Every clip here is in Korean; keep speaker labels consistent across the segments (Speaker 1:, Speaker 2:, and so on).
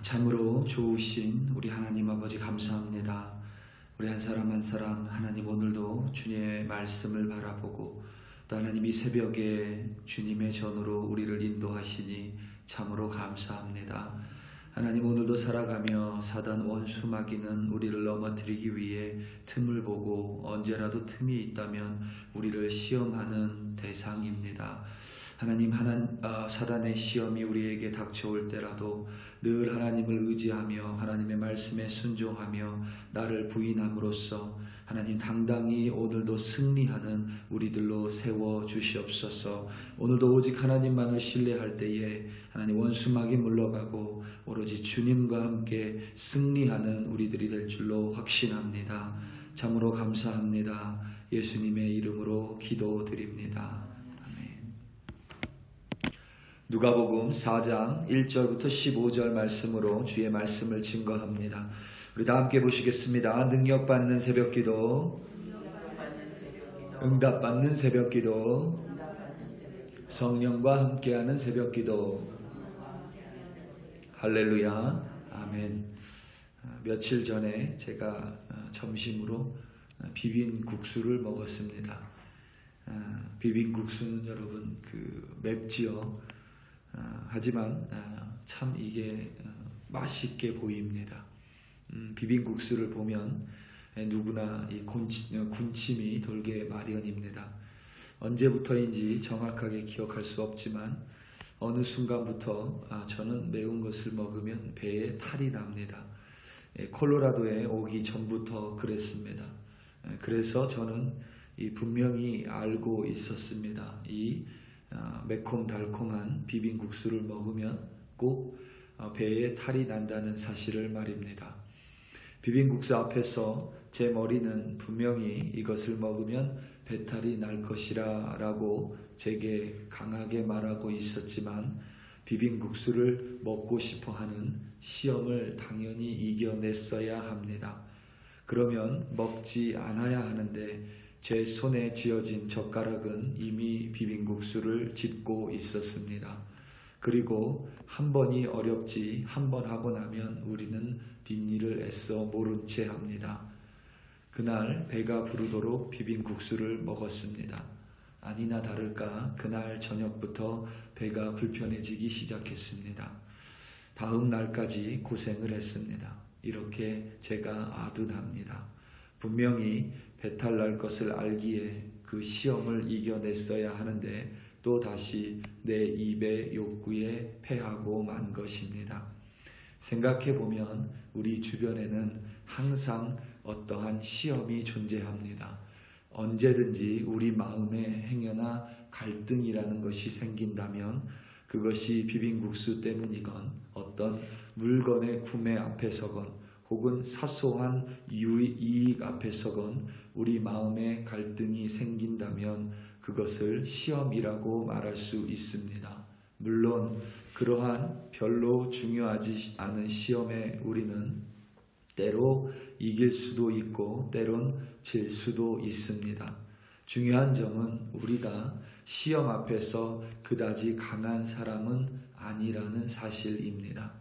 Speaker 1: 참으로 좋으신 우리 하나님 아버지 감사합니다. 우리 한 사람 한 사람 하나님 오늘도 주님의 말씀을 바라보고 또 하나님 이 새벽에 주님의 전으로 우리를 인도하시니 참으로 감사합니다. 하나님 오늘도 살아가며 사단 원수 마귀는 우리를 넘어뜨리기 위해 틈을 보고 언제라도 틈이 있다면 우리를 시험하는 대상입니다. 하나님 사단의 시험이 우리에게 닥쳐올 때라도 늘 하나님을 의지하며 하나님의 말씀에 순종하며 나를 부인함으로써 하나님 당당히 오늘도 승리하는 우리들로 세워주시옵소서. 오늘도 오직 하나님만을 신뢰할 때에 하나님 원수막이 물러가고 오로지 주님과 함께 승리하는 우리들이 될 줄로 확신합니다. 참으로 감사합니다. 예수님의 이름으로 기도드립니다. 누가복음 4장 1절부터 15절 말씀으로 주의 말씀을 증거합니다. 우리 다 함께 보시겠습니다. 능력받는 새벽기도, 응답받는 새벽기도, 성령과 함께하는 새벽기도. 할렐루야. 아멘. 며칠 전에 제가 점심으로 비빔국수를 먹었습니다. 비빔국수는 여러분 맵지요. 하지만 참 이게 맛있게 보입니다. 비빔국수를 보면 누구나 이 군침이 돌게 마련입니다. 언제부터인지 정확하게 기억할 수 없지만 어느 순간부터 저는 매운 것을 먹으면 배에 탈이 납니다. 콜로라도에 오기 전부터 그랬습니다. 그래서 저는 분명히 알고 있었습니다. 이 매콤달콤한 비빔국수를 먹으면 꼭 배에 탈이 난다는 사실을 말입니다. 비빔국수 앞에서 제 머리는 분명히 이것을 먹으면 배탈이 날 것이라 라고 제게 강하게 말하고 있었지만 비빔국수를 먹고 싶어 하는 시험을 당연히 이겨냈어야 합니다. 그러면 먹지 않아야 하는데 제 손에 쥐어진 젓가락은 이미 비빔국수를 집고 있었습니다. 그리고 한 번이 어렵지 한 번 하고 나면 우리는 뒷일을 애써 모른 채 합니다. 그날 배가 부르도록 비빔국수를 먹었습니다. 아니나 다를까 그날 저녁부터 배가 불편해지기 시작했습니다. 다음 날까지 고생을 했습니다. 이렇게 제가 아둔합니다. 분명히 배탈 날 것을 알기에 그 시험을 이겨냈어야 하는데 또 다시 내 입의 욕구에 패하고 만 것입니다. 생각해보면 우리 주변에는 항상 어떠한 시험이 존재합니다. 언제든지 우리 마음에 행여나 갈등이라는 것이 생긴다면 그것이 비빔국수 때문이건 어떤 물건의 구매 앞에서건 혹은 사소한 이익 앞에서건 우리 마음에 갈등이 생긴다면 그것을 시험이라고 말할 수 있습니다. 물론 그러한 별로 중요하지 않은 시험에 우리는 때로 이길 수도 있고 때론 질 수도 있습니다. 중요한 점은 우리가 시험 앞에서 그다지 강한 사람은 아니라는 사실입니다.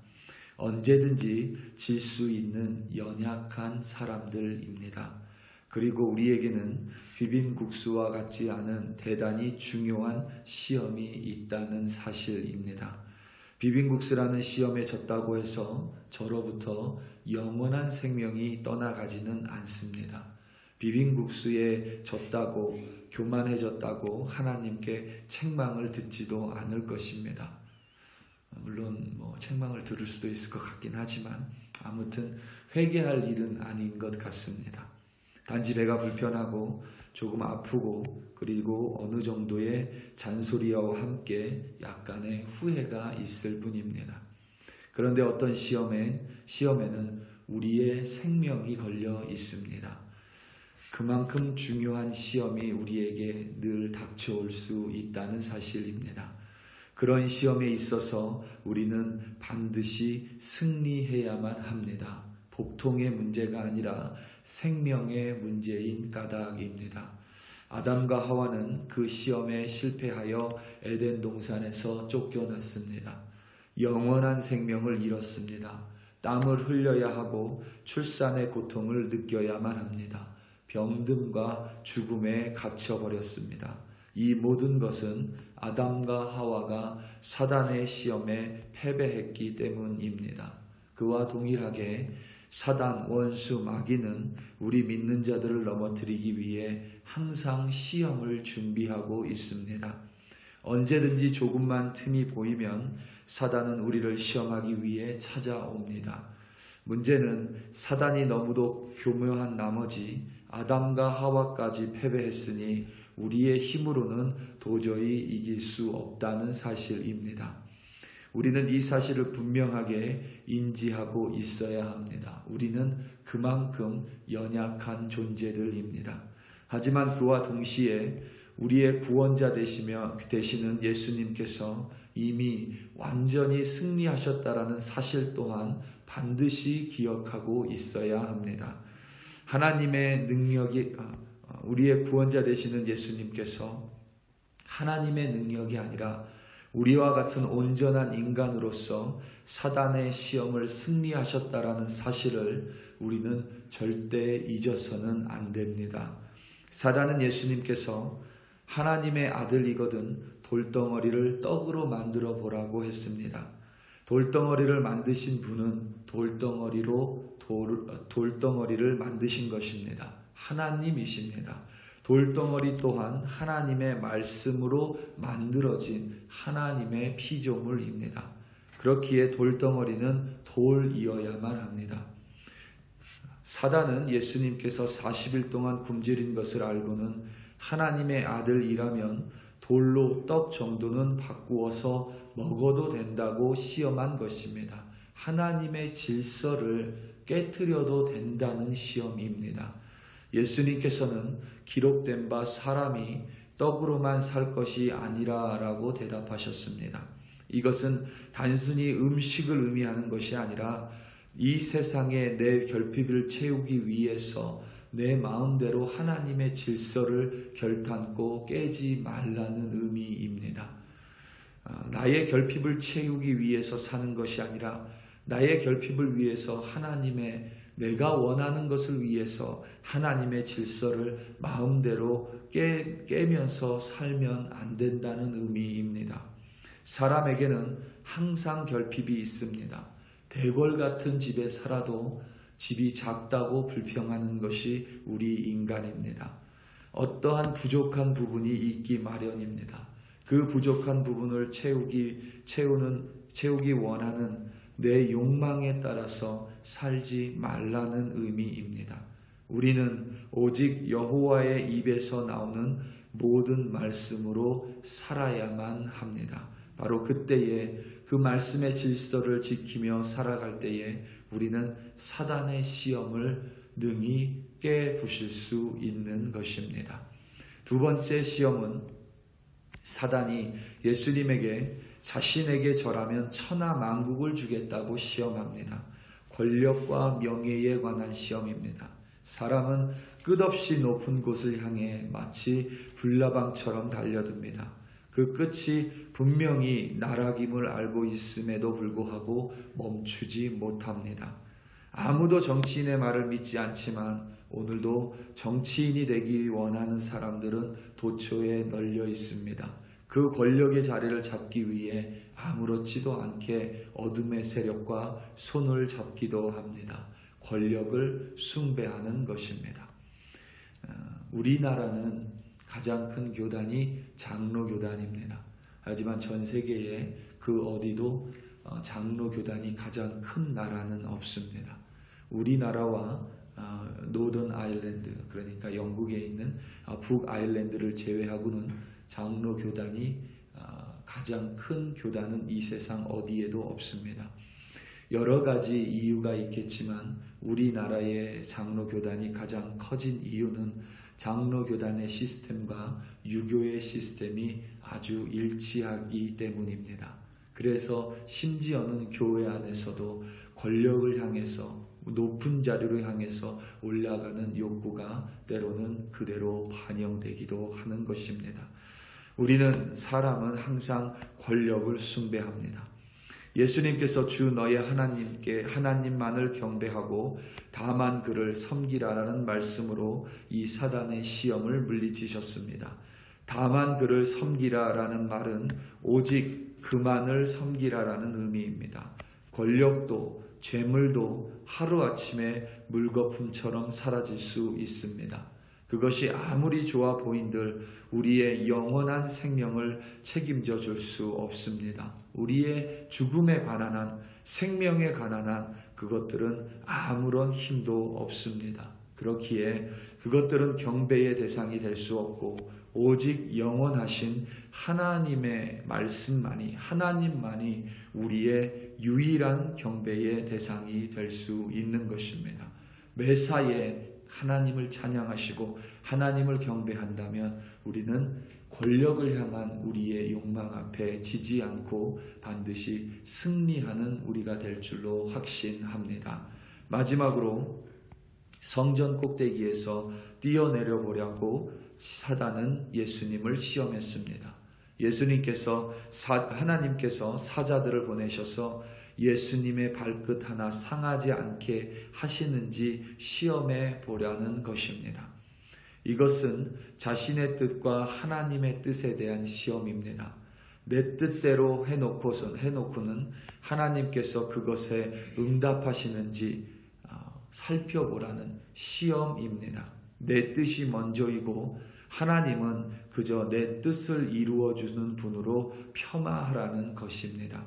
Speaker 1: 언제든지 질 수 있는 연약한 사람들입니다. 그리고 우리에게는 비빔국수와 같지 않은 대단히 중요한 시험이 있다는 사실입니다. 비빔국수라는 시험에 졌다고 해서 저로부터 영원한 생명이 떠나가지는 않습니다. 비빔국수에 졌다고 교만해졌다고 하나님께 책망을 듣지도 않을 것입니다. 물론 책망을 들을 수도 있을 것 같긴 하지만 아무튼 회개할 일은 아닌 것 같습니다. 단지 배가 불편하고 조금 아프고 그리고 어느 정도의 잔소리와 함께 약간의 후회가 있을 뿐입니다. 그런데 어떤 시험에는 우리의 생명이 걸려 있습니다. 그만큼 중요한 시험이 우리에게 늘 닥쳐올 수 있다는 사실입니다. 그런 시험에 있어서 우리는 반드시 승리해야만 합니다. 복통의 문제가 아니라 생명의 문제인 까닭입니다. 아담과 하와는 그 시험에 실패하여 에덴 동산에서 쫓겨났습니다. 영원한 생명을 잃었습니다. 땀을 흘려야 하고 출산의 고통을 느껴야만 합니다. 병듦과 죽음에 갇혀버렸습니다. 이 모든 것은 아담과 하와가 사단의 시험에 패배했기 때문입니다. 그와 동일하게 사단, 원수, 마귀는 우리 믿는 자들을 넘어뜨리기 위해 항상 시험을 준비하고 있습니다. 언제든지 조금만 틈이 보이면 사단은 우리를 시험하기 위해 찾아옵니다. 문제는 사단이 너무도 교묘한 나머지 아담과 하와까지 패배했으니 우리의 힘으로는 도저히 이길 수 없다는 사실입니다. 우리는 이 사실을 분명하게 인지하고 있어야 합니다. 우리는 그만큼 연약한 존재들입니다. 하지만 그와 동시에 우리의 구원자 되시는 예수님께서 이미 완전히 승리하셨다라는 사실 또한 반드시 기억하고 있어야 합니다. 하나님의 능력이 우리의 구원자 되시는 예수님께서 하나님의 능력이 아니라 우리와 같은 온전한 인간으로서 사단의 시험을 승리하셨다라는 사실을 우리는 절대 잊어서는 안 됩니다. 사단은 예수님께서 하나님의 아들이거든 돌덩어리를 떡으로 만들어 보라고 했습니다. 돌덩어리를 만드신 분은 돌덩어리를 만드신 것입니다. 하나님이십니다. 돌덩어리 또한 하나님의 말씀으로 만들어진 하나님의 피조물입니다. 그렇기에 돌덩어리는 돌이어야만 합니다. 사단은 예수님께서 40일 동안 굶주린 것을 알고는 하나님의 아들이라면 돌로 떡 정도는 바꾸어서 먹어도 된다고 시험한 것입니다. 하나님의 질서를 깨트려도 된다는 시험입니다. 예수님께서는 기록된 바 사람이 떡으로만 살 것이 아니라 라고 대답하셨습니다. 이것은 단순히 음식을 의미하는 것이 아니라 이 세상에 내 결핍을 채우기 위해서 내 마음대로 하나님의 질서를 결탄코 깨지 말라는 의미입니다. 나의 결핍을 채우기 위해서 사는 것이 아니라 나의 결핍을 위해서 내가 원하는 것을 위해서 하나님의 질서를 마음대로 깨면서 살면 안 된다는 의미입니다. 사람에게는 항상 결핍이 있습니다. 대궐 같은 집에 살아도 집이 작다고 불평하는 것이 우리 인간입니다. 어떠한 부족한 부분이 있기 마련입니다. 그 부족한 부분을 채우기 원하는 내 욕망에 따라서 살지 말라는 의미입니다. 우리는 오직 여호와의 입에서 나오는 모든 말씀으로 살아야만 합니다. 바로 그때에 그 말씀의 질서를 지키며 살아갈 때에 우리는 사단의 시험을 능히 깨부실 수 있는 것입니다. 두 번째 시험은 사단이 예수님에게 자신에게 절하면 천하 만국을 주겠다고 시험합니다. 권력과 명예에 관한 시험입니다. 사람은 끝없이 높은 곳을 향해 마치 불나방처럼 달려듭니다. 그 끝이 분명히 나락임을 알고 있음에도 불구하고 멈추지 못합니다. 아무도 정치인의 말을 믿지 않지만 오늘도 정치인이 되기 원하는 사람들은 도처에 널려 있습니다. 그 권력의 자리를 잡기 위해 아무렇지도 않게 어둠의 세력과 손을 잡기도 합니다. 권력을 숭배하는 것입니다. 우리나라는 가장 큰 교단이 장로교단입니다. 하지만 전 세계에 그 어디도 장로교단이 가장 큰 나라는 없습니다. 우리나라와 노던 아일랜드, 그러니까 영국에 있는 북아일랜드를 제외하고는 장로교단이 가장 큰 교단은 이 세상 어디에도 없습니다. 여러 가지 이유가 있겠지만 우리나라의 장로교단이 가장 커진 이유는 장로교단의 시스템과 유교의 시스템이 아주 일치하기 때문입니다. 그래서 심지어는 교회 안에서도 권력을 향해서 높은 자리로 향해서 올라가는 욕구가 때로는 그대로 반영되기도 하는 것입니다. 사람은 항상 권력을 숭배합니다. 예수님께서 주 너의 하나님께 하나님만을 경배하고 다만 그를 섬기라라는 말씀으로 이 사단의 시험을 물리치셨습니다. 다만 그를 섬기라라는 말은 오직 그만을 섬기라라는 의미입니다. 권력도 재물도 하루아침에 물거품처럼 사라질 수 있습니다. 그것이 아무리 좋아 보인들 우리의 영원한 생명을 책임져 줄 수 없습니다. 우리의 죽음에 관한 한, 생명에 관한 한 그것들은 아무런 힘도 없습니다. 그렇기에 그것들은 경배의 대상이 될 수 없고 오직 영원하신 하나님의 말씀만이, 하나님만이 우리의 유일한 경배의 대상이 될 수 있는 것입니다. 매사에 하나님을 찬양하시고 하나님을 경배한다면 우리는 권력을 향한 우리의 욕망 앞에 지지 않고 반드시 승리하는 우리가 될 줄로 확신합니다. 마지막으로 성전 꼭대기에서 뛰어내려 보려고 사단은 예수님을 시험했습니다. 하나님께서 사자들을 보내셔서 예수님의 발끝 하나 상하지 않게 하시는지 시험해 보려는 것입니다. 이것은 자신의 뜻과 하나님의 뜻에 대한 시험입니다. 내 뜻대로 해놓고는 하나님께서 그것에 응답하시는지 살펴보라는 시험입니다. 내 뜻이 먼저이고 하나님은 그저 내 뜻을 이루어주는 분으로 폄하하라는 것입니다.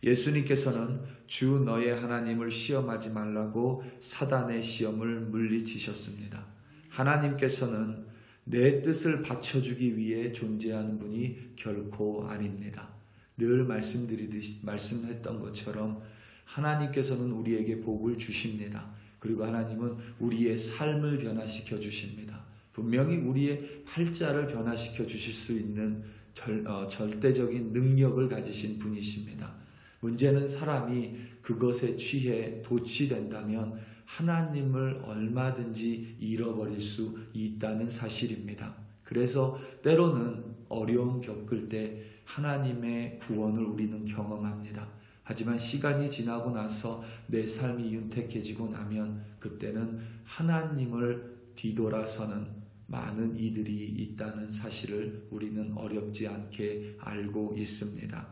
Speaker 1: 예수님께서는 주 너의 하나님을 시험하지 말라고 사단의 시험을 물리치셨습니다. 하나님께서는 내 뜻을 받쳐주기 위해 존재하는 분이 결코 아닙니다. 늘 말씀했던 것처럼 하나님께서는 우리에게 복을 주십니다. 그리고 하나님은 우리의 삶을 변화시켜 주십니다. 분명히 우리의 팔자를 변화시켜 주실 수 있는 절대적인 능력을 가지신 분이십니다. 문제는 사람이 그것에 취해 도취된다면 하나님을 얼마든지 잃어버릴 수 있다는 사실입니다. 그래서 때로는 어려움 겪을 때 하나님의 구원을 우리는 경험합니다. 하지만 시간이 지나고 나서 내 삶이 윤택해지고 나면 그때는 하나님을 뒤돌아서는 많은 이들이 있다는 사실을 우리는 어렵지 않게 알고 있습니다.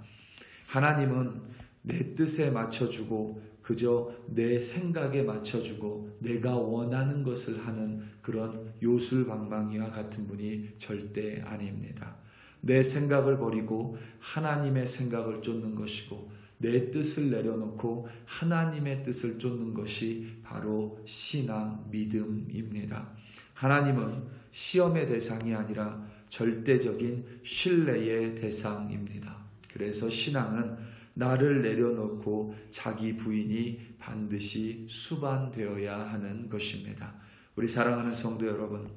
Speaker 1: 하나님은 내 뜻에 맞춰주고 그저 내 생각에 맞춰주고 내가 원하는 것을 하는 그런 요술방망이와 같은 분이 절대 아닙니다. 내 생각을 버리고 하나님의 생각을 쫓는 것이고 내 뜻을 내려놓고 하나님의 뜻을 쫓는 것이 바로 신앙, 믿음입니다. 하나님은 시험의 대상이 아니라 절대적인 신뢰의 대상입니다. 그래서 신앙은 나를 내려놓고 자기 부인이 반드시 수반되어야 하는 것입니다. 우리 사랑하는 성도 여러분,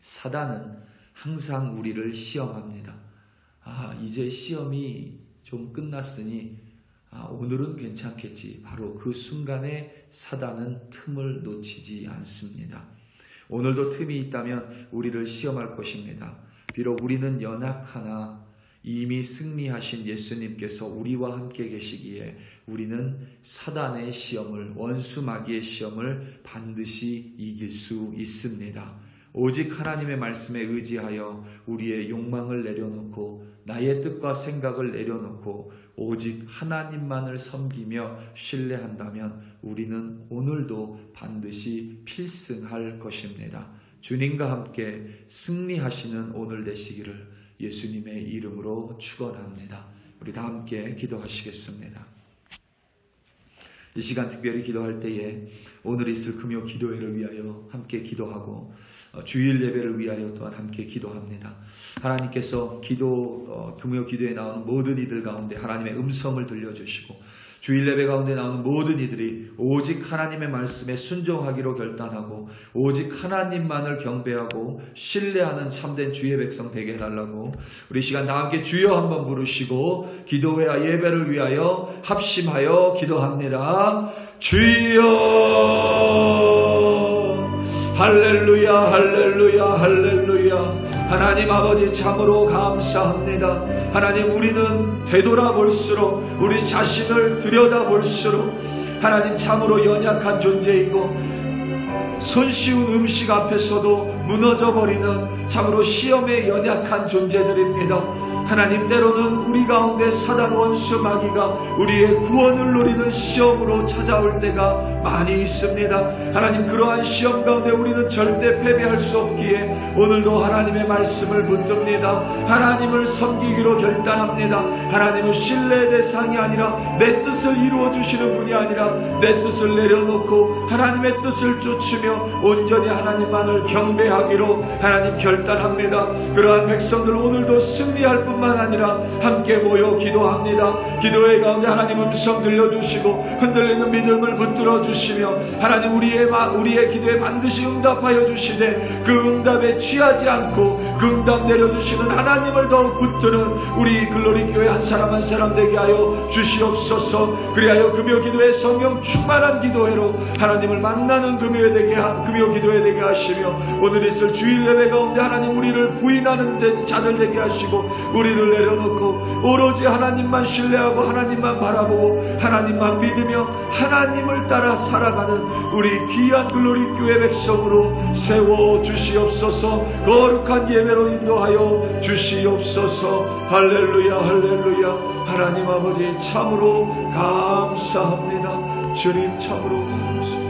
Speaker 1: 사단은 항상 우리를 시험합니다. 이제 시험이 좀 끝났으니 오늘은 괜찮겠지. 바로 그 순간에 사단은 틈을 놓치지 않습니다. 오늘도 틈이 있다면 우리를 시험할 것입니다. 비록 우리는 연약하나 이미 승리하신 예수님께서 우리와 함께 계시기에 우리는 사단의 시험을, 원수 마귀의 시험을 반드시 이길 수 있습니다. 오직 하나님의 말씀에 의지하여 우리의 욕망을 내려놓고 나의 뜻과 생각을 내려놓고 오직 하나님만을 섬기며 신뢰한다면 우리는 오늘도 반드시 필승할 것입니다. 주님과 함께 승리하시는 오늘 되시기를 예수님의 이름으로 축원합니다. 우리 다 함께 기도하시겠습니다. 이 시간 특별히 기도할 때에 오늘 있을 금요 기도회를 위하여 함께 기도하고 주일 예배를 위하여 또한 함께 기도합니다. 하나님께서 금요 기도에 나오는 모든 이들 가운데 하나님의 음성을 들려주시고 주일 예배 가운데 나오는 모든 이들이 오직 하나님의 말씀에 순종하기로 결단하고 오직 하나님만을 경배하고 신뢰하는 참된 주의 백성 되게 해달라고 우리 시간 다 함께 주여 한번 부르시고 기도회와 예배를 위하여 합심하여 기도합니다. 주여 할렐루야 할렐루야 할렐루야. 하나님 아버지 참으로 감사합니다. 하나님 우리는 되돌아볼수록, 우리 자신을 들여다볼수록 하나님 참으로 연약한 존재이고 손쉬운 음식 앞에서도 무너져버리는 참으로 시험에 연약한 존재들입니다. 하나님, 때로는 우리 가운데 사단 원수 마귀가 우리의 구원을 노리는 시험으로 찾아올 때가 많이 있습니다. 하나님, 그러한 시험 가운데 우리는 절대 패배할 수 없기에 오늘도 하나님의 말씀을 붙듭니다. 하나님을 섬기기로 결단합니다. 하나님은 신뢰의 대상이 아니라 내 뜻을 이루어 주시는 분이 아니라 내 뜻을 내려놓고 하나님의 뜻을 쫓으며 온전히 하나님만을 경배하기로 하나님 결단합니다. 그러한 백성들 오늘도 승리할 뿐만 아니라 함께 모여 기도합니다. 기도의 가운데 하나님 음성 들려주시고 흔들리는 믿음을 붙들어 주시며 하나님 우리의 기도에 반드시 응답하여 주시되 그 응답에 취하지 않고 그 응답 내려주시는 하나님을 더욱 붙드는 우리 글로리교회 한 사람 한 사람 되게 하여 주시옵소서. 그리하여 금요 기도에 성령 충만한 기도회로 하나님을 만나는 금요 기도회 되게 하시며 오늘 있을 주일 예배 가운데 하나님 우리를 부인하는 자들 되게 하시고 우리를 내려놓고 오로지 하나님만 신뢰하고 하나님만 바라보고 하나님만 믿으며 하나님을 따라 살아가는 우리 귀한 글로리교회 백성으로 세워주시옵소서. 거룩한 예배로 인도하여 주시옵소서. 할렐루야 할렐루야. 하나님 아버지 참으로 감사합니다. 주님 참으로 감사합니다.